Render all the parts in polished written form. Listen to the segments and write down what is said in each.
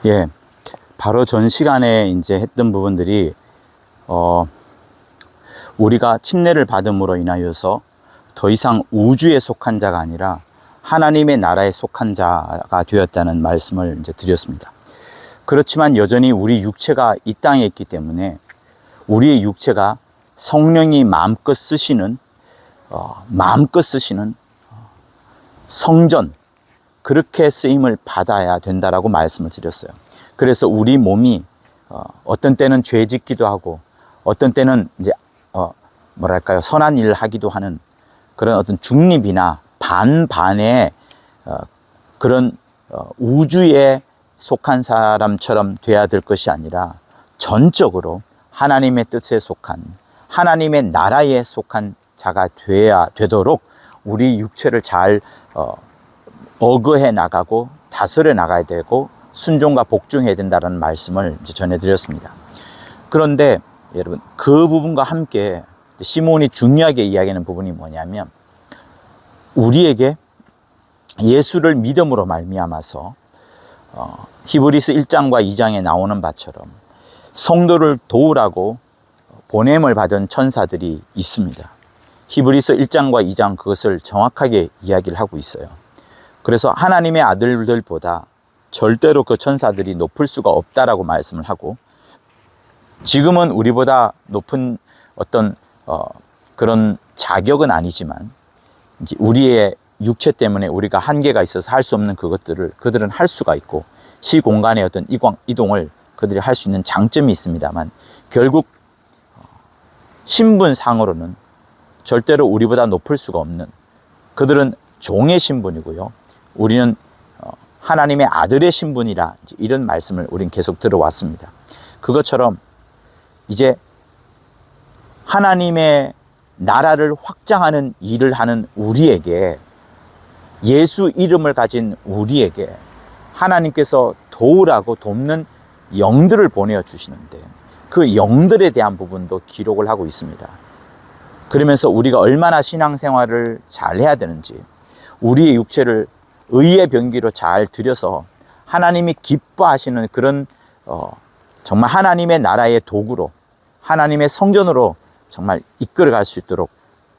예, 바로 전 시간에 이제 했던 부분들이 우리가 침례를 받음으로 인하여서 더 이상 우주에 속한 자가 아니라 하나님의 나라에 속한 자가 되었다는 말씀을 이제 드렸습니다. 그렇지만 여전히 우리 육체가 이 땅에 있기 때문에 우리의 육체가 성령이 마음껏 쓰시는 성전, 그렇게 쓰임을 받아야 된다라고 말씀을 드렸어요. 그래서 우리 몸이 어떤 때는 죄 짓기도 하고 어떤 때는 이제 선한 일을 하기도 하는 그런 어떤 중립이나 반반의 그런 우주에 속한 사람처럼 돼야 될 것이 아니라 전적으로 하나님의 뜻에 속한 하나님의 나라에 속한 자가 돼야 되도록 우리 육체를 잘 어거해 나가고 다스려 나가야 되고 순종과 복종해야 된다는 말씀을 이제 전해드렸습니다. 그런데 여러분, 그 부분과 함께 시몬이 중요하게 이야기하는 부분이 뭐냐면, 우리에게 예수를 믿음으로 말미암아서 히브리서 1장과 2장에 나오는 바처럼 성도를 도우라고 보냄을 받은 천사들이 있습니다. 히브리서 1장과 2장 그것을 정확하게 이야기를 하고 있어요. 그래서 하나님의 아들들보다 절대로 그 천사들이 높을 수가 없다라고 말씀을 하고, 지금은 우리보다 높은 어떤 그런 자격은 아니지만 이제 우리의 육체 때문에 우리가 한계가 있어서 할 수 없는 그것들을 그들은 할 수가 있고, 시공간의 어떤 이동을 그들이 할 수 있는 장점이 있습니다만, 결국 신분상으로는 절대로 우리보다 높을 수가 없는, 그들은 종의 신분이고요, 우리는 하나님의 아들의 신분이라, 이런 말씀을 우린 계속 들어왔습니다. 그것처럼 이제 하나님의 나라를 확장하는 일을 하는 우리에게, 예수 이름을 가진 우리에게 하나님께서 도우라고 돕는 영들을 보내어 주시는데, 그 영들에 대한 부분도 기록을 하고 있습니다. 그러면서 우리가 얼마나 신앙생활을 잘 해야 되는지, 우리의 육체를 의의 병기로 잘 들여서 하나님이 기뻐하시는 그런 정말 하나님의 나라의 도구로, 하나님의 성전으로 정말 이끌어갈 수 있도록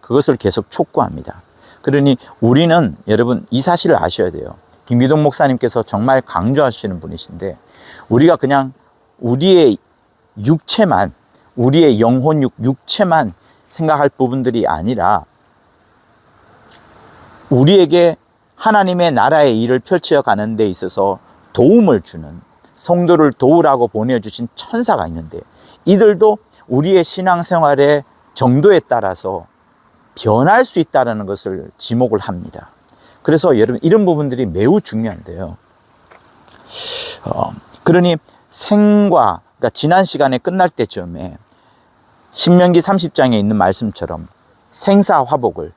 그것을 계속 촉구합니다. 그러니 우리는, 여러분, 이 사실을 아셔야 돼요. 김기동 목사님께서 정말 강조하시는 분이신데, 우리가 그냥 우리의 육체만, 우리의 영혼 육체만 생각할 부분들이 아니라 우리에게 하나님의 나라의 일을 펼쳐 가는 데 있어서 도움을 주는, 성도를 도우라고 보내주신 천사가 있는데, 이들도 우리의 신앙생활의 정도에 따라서 변할 수 있다는 것을 지목을 합니다. 그래서 여러분, 이런 부분들이 매우 중요한데요. 그러니 그러니까 지난 시간에 끝날 때쯤에 신명기 30장에 있는 말씀처럼 생사화복을,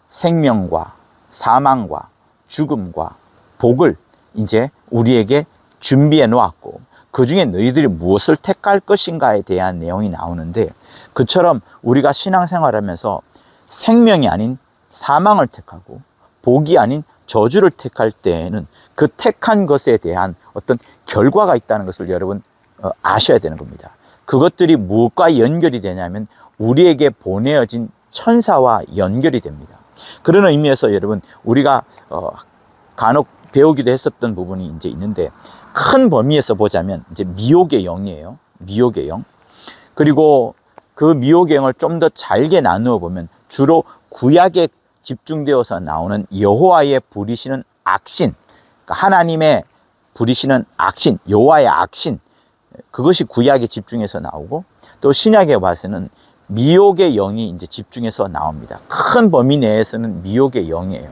생명과 사망과 죽음과 복을 이제 우리에게 준비해 놓았고, 그 중에 너희들이 무엇을 택할 것인가에 대한 내용이 나오는데, 그처럼 우리가 신앙생활하면서 생명이 아닌 사망을 택하고 복이 아닌 저주를 택할 때에는 그 택한 것에 대한 어떤 결과가 있다는 것을 여러분 아셔야 되는 겁니다. 그것들이 무엇과 연결이 되냐면 우리에게 보내어진 천사와 연결이 됩니다. 그런 의미에서 여러분, 우리가 간혹 배우기도 했었던 부분이 이제 있는데, 큰 범위에서 보자면 이제 미혹의 영이에요. 미혹의 영. 그리고 그 미혹의 영을 좀 더 잘게 나누어 보면 주로 구약에 집중되어서 나오는 여호와의 부리시는 악신, 그러니까 하나님의 부리시는 악신, 여호와의 악신, 그것이 구약에 집중해서 나오고, 또 신약에 봐서는 미혹의 영이 이제 집중해서 나옵니다. 큰 범위 내에서는 미혹의 영이에요.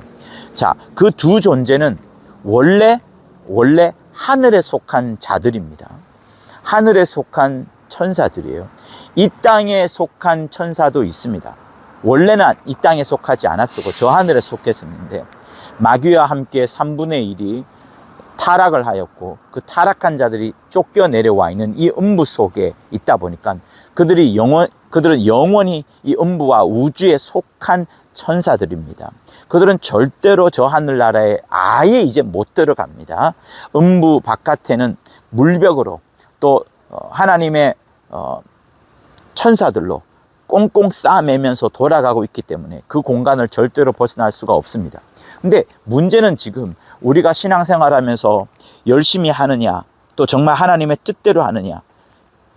자, 그 두 존재는 원래 하늘에 속한 자들입니다. 하늘에 속한 천사들이에요. 이 땅에 속한 천사도 있습니다. 원래는 이 땅에 속하지 않았었고 저 하늘에 속했었는데, 마귀와 함께 3분의 1이 타락을 하였고, 그 타락한 자들이 쫓겨 내려와 있는 이 음부 속에 있다 보니까 그들은 영원히 이 음부와 우주에 속한 천사들입니다. 그들은 절대로 저 하늘나라에 아예 이제 못 들어갑니다. 음부 바깥에는 물벽으로 또 하나님의 천사들로 꽁꽁 싸매면서 돌아가고 있기 때문에 그 공간을 절대로 벗어날 수가 없습니다. 근데 문제는 지금 우리가 신앙생활하면서 열심히 하느냐, 또 정말 하나님의 뜻대로 하느냐,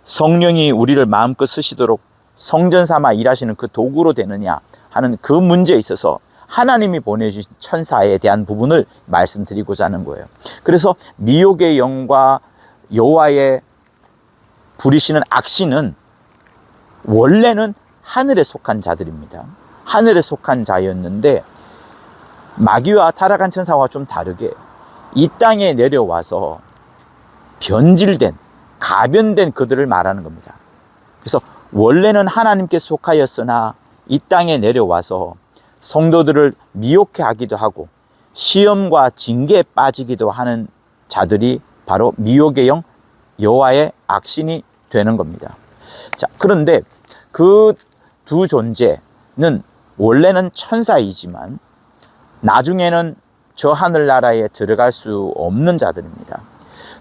성령이 우리를 마음껏 쓰시도록 성전 삼아 일하시는 그 도구로 되느냐 하는 그 문제에 있어서 하나님이 보내주신 천사에 대한 부분을 말씀드리고자 하는 거예요. 그래서 미혹의 영과 여호와의 부리시는 악신은 원래는 하늘에 속한 자들입니다. 하늘에 속한 자였는데 마귀와 타락한 천사와 좀 다르게 이 땅에 내려와서 변질된, 가변된 그들을 말하는 겁니다. 그래서 원래는 하나님께 속하였으나 이 땅에 내려와서 성도들을 미혹해 하기도 하고 시험과 징계에 빠지기도 하는 자들이 바로 미혹의 영, 여호와의 악신이 되는 겁니다. 자, 그런데 그 두 존재는 원래는 천사이지만 나중에는 저 하늘나라에 들어갈 수 없는 자들입니다.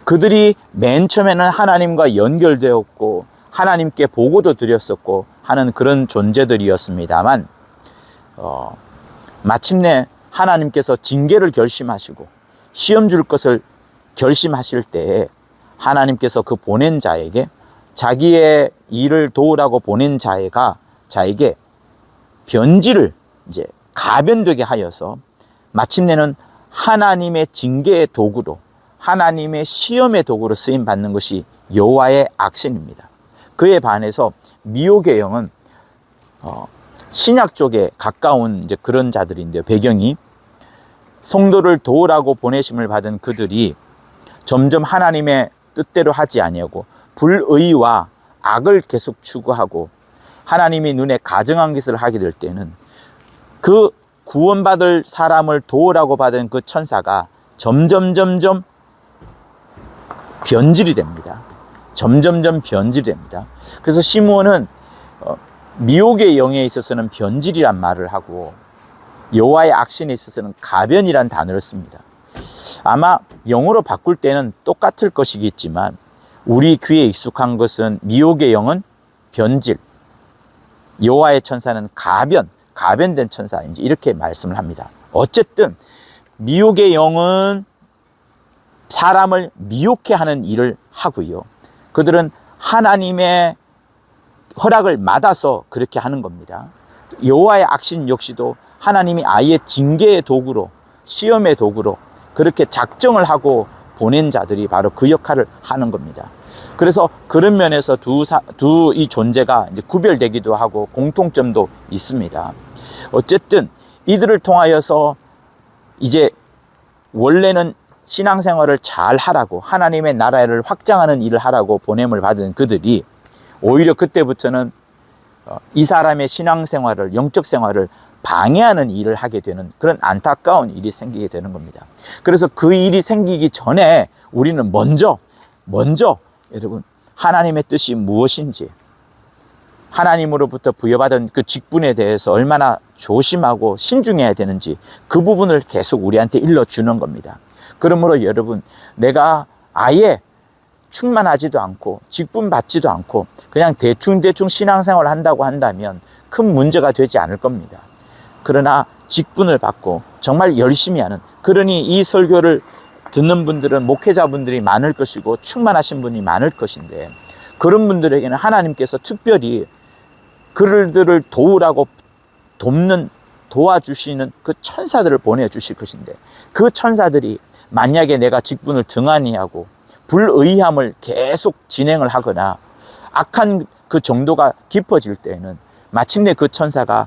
그들이 맨 처음에는 하나님과 연결되었고 하나님께 보고도 드렸었고 하는 그런 존재들이었습니다만 마침내 하나님께서 징계를 결심하시고 시험 줄 것을 결심하실 때에 하나님께서 그 보낸 자에게 자기의 일을 도우라고 보낸 자에게 변질을 이제 가변되게 하여서 마침내는 하나님의 징계의 도구로, 하나님의 시험의 도구로 쓰임 받는 것이 여호와의 악신입니다. 그에 반해서 미혹의 영은 신약 쪽에 가까운 이제 그런 자들인데요. 배경이 성도를 도우라고 보내심을 받은 그들이 점점 하나님의 뜻대로 하지 아니하고 불의와 악을 계속 추구하고 하나님이 눈에 가증한 것을 하게 될 때는 그 구원받을 사람을 도우라고 받은 그 천사가 점점 변질이 됩니다. 점점점 변질이 됩니다. 그래서 시므온은 미혹의 영에 있어서는 변질이란 말을 하고 여호와의 악신에 있어서는 가변이란 단어를 씁니다. 아마 영어로 바꿀 때는 똑같을 것이겠지만 우리 귀에 익숙한 것은 미혹의 영은 변질, 여호와의 천사는 가변된 천사인지 이렇게 말씀을 합니다. 어쨌든 미혹의 영은 사람을 미혹해 하는 일을 하고요. 그들은 하나님의 허락을 받아서 그렇게 하는 겁니다. 여호와의 악신 역시도 하나님이 아예 징계의 도구로, 시험의 도구로 그렇게 작정을 하고 보낸 자들이 바로 그 역할을 하는 겁니다. 그래서 그런 면에서 이 존재가 이제 구별되기도 하고 공통점도 있습니다. 어쨌든 이들을 통하여서 이제 원래는 신앙생활을 잘 하라고 하나님의 나라를 확장하는 일을 하라고 보냄을 받은 그들이 오히려 그때부터는 이 사람의 신앙생활을, 영적 생활을 방해하는 일을 하게 되는 그런 안타까운 일이 생기게 되는 겁니다. 그래서 그 일이 생기기 전에 우리는 먼저 여러분 하나님의 뜻이 무엇인지, 하나님으로부터 부여받은 그 직분에 대해서 얼마나 조심하고 신중해야 되는지 그 부분을 계속 우리한테 일러주는 겁니다. 그러므로 여러분, 내가 아예 충만하지도 않고 직분 받지도 않고 그냥 대충 신앙생활을 한다고 한다면 큰 문제가 되지 않을 겁니다. 그러나 직분을 받고 정말 열심히 하는, 그러니 이 설교를 듣는 분들은 목회자분들이 많을 것이고 충만하신 분이 많을 것인데 그런 분들에게는 하나님께서 특별히 그들을 도우라고 도와주시는 그 천사들을 보내주실 것인데 그 천사들이 만약에 내가 직분을 등한히 하고 불의함을 계속 진행을 하거나 악한 그 정도가 깊어질 때에는 마침내 그 천사가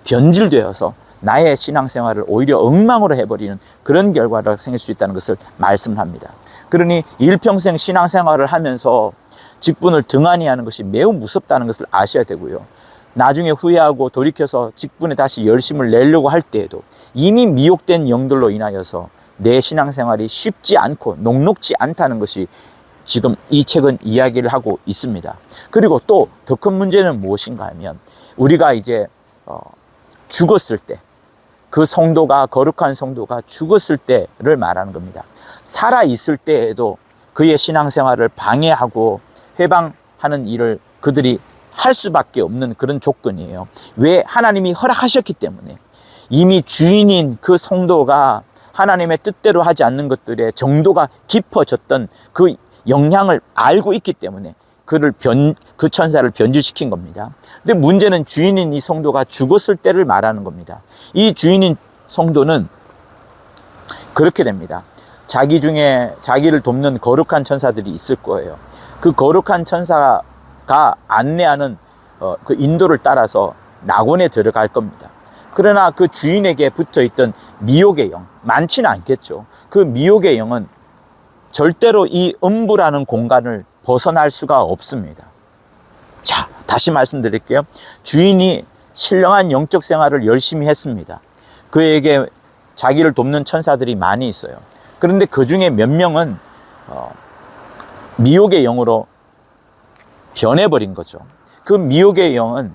변질되어서 나의 신앙생활을 오히려 엉망으로 해버리는 그런 결과가 생길 수 있다는 것을 말씀합니다. 그러니 일평생 신앙생활을 하면서 직분을 등한히 하는 것이 매우 무섭다는 것을 아셔야 되고요. 나중에 후회하고 돌이켜서 직분에 다시 열심을 내려고 할 때에도 이미 미혹된 영들로 인하여서 내 신앙생활이 쉽지 않고 녹록지 않다는 것이 지금 이 책은 이야기를 하고 있습니다. 그리고 또 더 큰 문제는 무엇인가 하면 우리가 이제 죽었을 때 그 성도가, 거룩한 성도가 죽었을 때를 말하는 겁니다. 살아 있을 때에도 그의 신앙생활을 방해하고 회방하는 일을 그들이 할 수밖에 없는 그런 조건이에요. 왜? 하나님이 허락하셨기 때문에. 이미 주인인 그 성도가 하나님의 뜻대로 하지 않는 것들에 정도가 깊어졌던 그 영향을 알고 있기 때문에 그 천사를 변질시킨 겁니다. 근데 문제는 주인인 이 성도가 죽었을 때를 말하는 겁니다. 이 주인인 성도는 그렇게 됩니다. 자기 중에 자기를 돕는 거룩한 천사들이 있을 거예요. 그 거룩한 천사가 안내하는 그 인도를 따라서 낙원에 들어갈 겁니다. 그러나 그 주인에게 붙어있던 미혹의 영, 많지는 않겠죠. 그 미혹의 영은 절대로 이 음부라는 공간을 벗어날 수가 없습니다. 자, 다시 말씀드릴게요. 주인이 신령한 영적 생활을 열심히 했습니다. 그에게 자기를 돕는 천사들이 많이 있어요. 그런데 그 중에 몇 명은 미혹의 영으로 변해버린 거죠. 그 미혹의 영은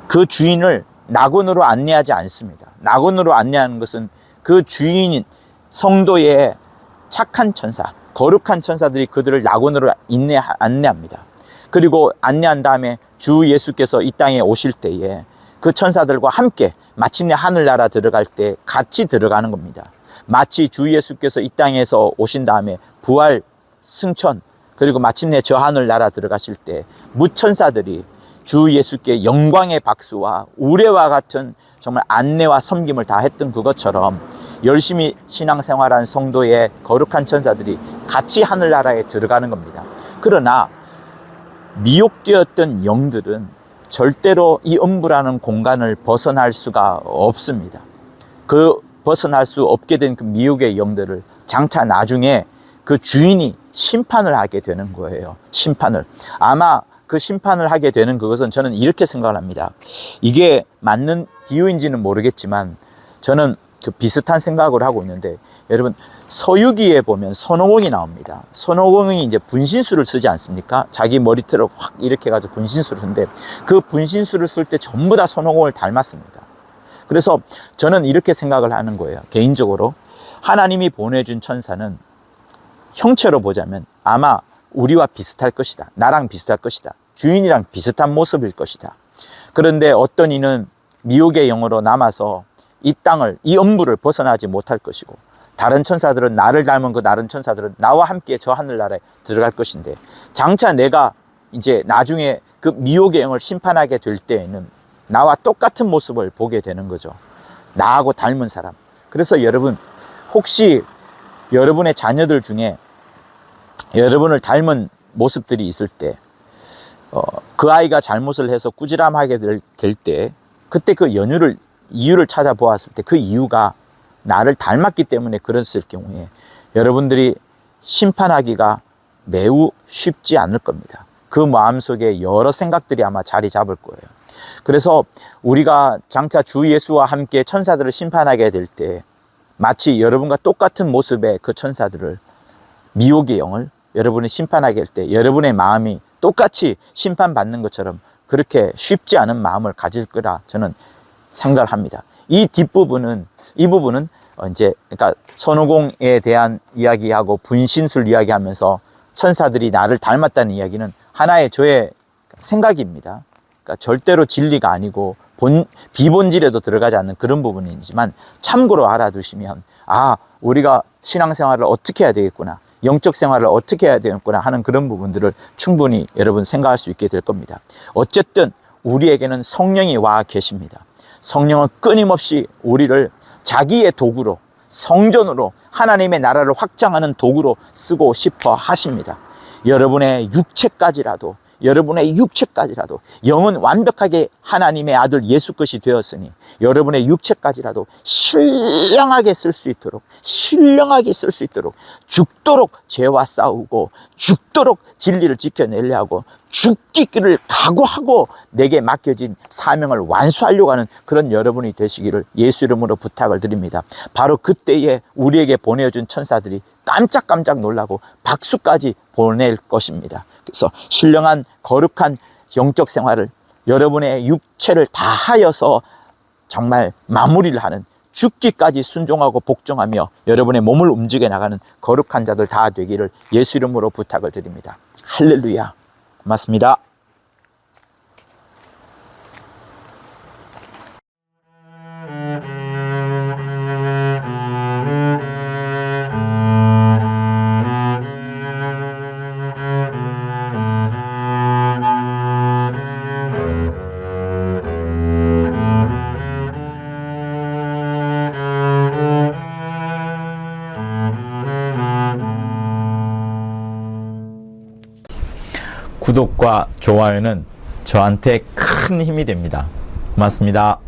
그 주인을 낙원으로 안내하지 않습니다. 낙원으로 안내하는 것은 그 주인인 성도의 착한 천사, 거룩한 천사들이 그들을 낙원으로 안내합니다. 그리고 안내한 다음에 주 예수께서 이 땅에 오실 때에 그 천사들과 함께 마침내 하늘나라 들어갈 때 같이 들어가는 겁니다. 마치 주 예수께서 이 땅에서 오신 다음에 부활, 승천, 그리고 마침내 저 하늘나라 들어가실 때 무천사들이 주 예수께 영광의 박수와 우레와 같은 정말 안내와 섬김을 다 했던 그것처럼 열심히 신앙생활한 성도의 거룩한 천사들이 같이 하늘나라에 들어가는 겁니다. 그러나 미혹되었던 영들은 절대로 이 음부라는 공간을 벗어날 수가 없습니다. 그 벗어날 수 없게 된 그 미혹의 영들을 장차 나중에 그 주인이 심판을 하게 되는 거예요. 심판을. 아마 그 심판을 하게 되는 그것은 저는 이렇게 생각을 합니다. 이게 맞는 비유인지는 모르겠지만 저는 그 비슷한 생각을 하고 있는데, 여러분 서유기에 보면 손오공이 나옵니다. 손오공이 이제 분신술을 쓰지 않습니까? 자기 머리털을 확 이렇게 해가지고 분신술을 쓰는데 그 분신술을 쓸 때 전부 다 손오공을 닮았습니다. 그래서 저는 이렇게 생각을 하는 거예요. 개인적으로 하나님이 보내준 천사는 형체로 보자면 아마 우리와 비슷할 것이다. 나랑 비슷할 것이다. 주인이랑 비슷한 모습일 것이다. 그런데 어떤 이는 미혹의 영으로 남아서 이 땅을, 이 음부를 벗어나지 못할 것이고, 다른 천사들은 나를 닮은 그 다른 천사들은 나와 함께 저 하늘나라에 들어갈 것인데, 장차 내가 이제 나중에 그 미혹의 영을 심판하게 될 때에는 나와 똑같은 모습을 보게 되는 거죠. 나하고 닮은 사람. 그래서 여러분, 혹시 여러분의 자녀들 중에 여러분을 닮은 모습들이 있을 때, 그 아이가 잘못을 해서 꾸지람하게 될 때, 그때 그 이유를 찾아보았을 때 그 이유가 나를 닮았기 때문에 그랬을 경우에 여러분들이 심판하기가 매우 쉽지 않을 겁니다. 그 마음속에 여러 생각들이 아마 자리 잡을 거예요. 그래서 우리가 장차 주 예수와 함께 천사들을 심판하게 될 때 마치 여러분과 똑같은 모습의 그 천사들을, 미혹의 영을 여러분이 심판하게 할 때 여러분의 마음이 똑같이 심판받는 것처럼 그렇게 쉽지 않은 마음을 가질 거라 저는 생각을 합니다. 이 부분은 이제 그러니까 손오공에 대한 이야기하고 분신술 이야기하면서 천사들이 나를 닮았다는 이야기는 하나의 저의 생각입니다. 그러니까 절대로 진리가 아니고 비본질에도 들어가지 않는 그런 부분이지만 참고로 알아두시면, 우리가 신앙생활을 어떻게 해야 되겠구나, 영적 생활을 어떻게 해야 되겠구나 하는 그런 부분들을 충분히 여러분 생각할 수 있게 될 겁니다. 어쨌든 우리에게는 성령이 와 계십니다. 성령은 끊임없이 우리를 자기의 도구로, 성전으로, 하나님의 나라를 확장하는 도구로 쓰고 싶어 하십니다. 여러분의 육체까지라도 영은 완벽하게 하나님의 아들 예수 것이 되었으니 여러분의 육체까지라도 신령하게 쓸 수 있도록 죽도록 죄와 싸우고 죽도록 진리를 지켜내려 하고 죽기를 각오하고 내게 맡겨진 사명을 완수하려고 하는 그런 여러분이 되시기를 예수 이름으로 부탁을 드립니다. 바로 그때에 우리에게 보내준 천사들이 깜짝깜짝 놀라고 박수까지 보낼 것입니다. 그래서 신령한 거룩한 영적 생활을 여러분의 육체를 다하여서 정말 마무리를 하는, 죽기까지 순종하고 복종하며 여러분의 몸을 움직여 나가는 거룩한 자들 다 되기를 예수 이름으로 부탁을 드립니다. 할렐루야. 고맙습니다. 구독과 좋아요는 저한테 큰 힘이 됩니다. 고맙습니다.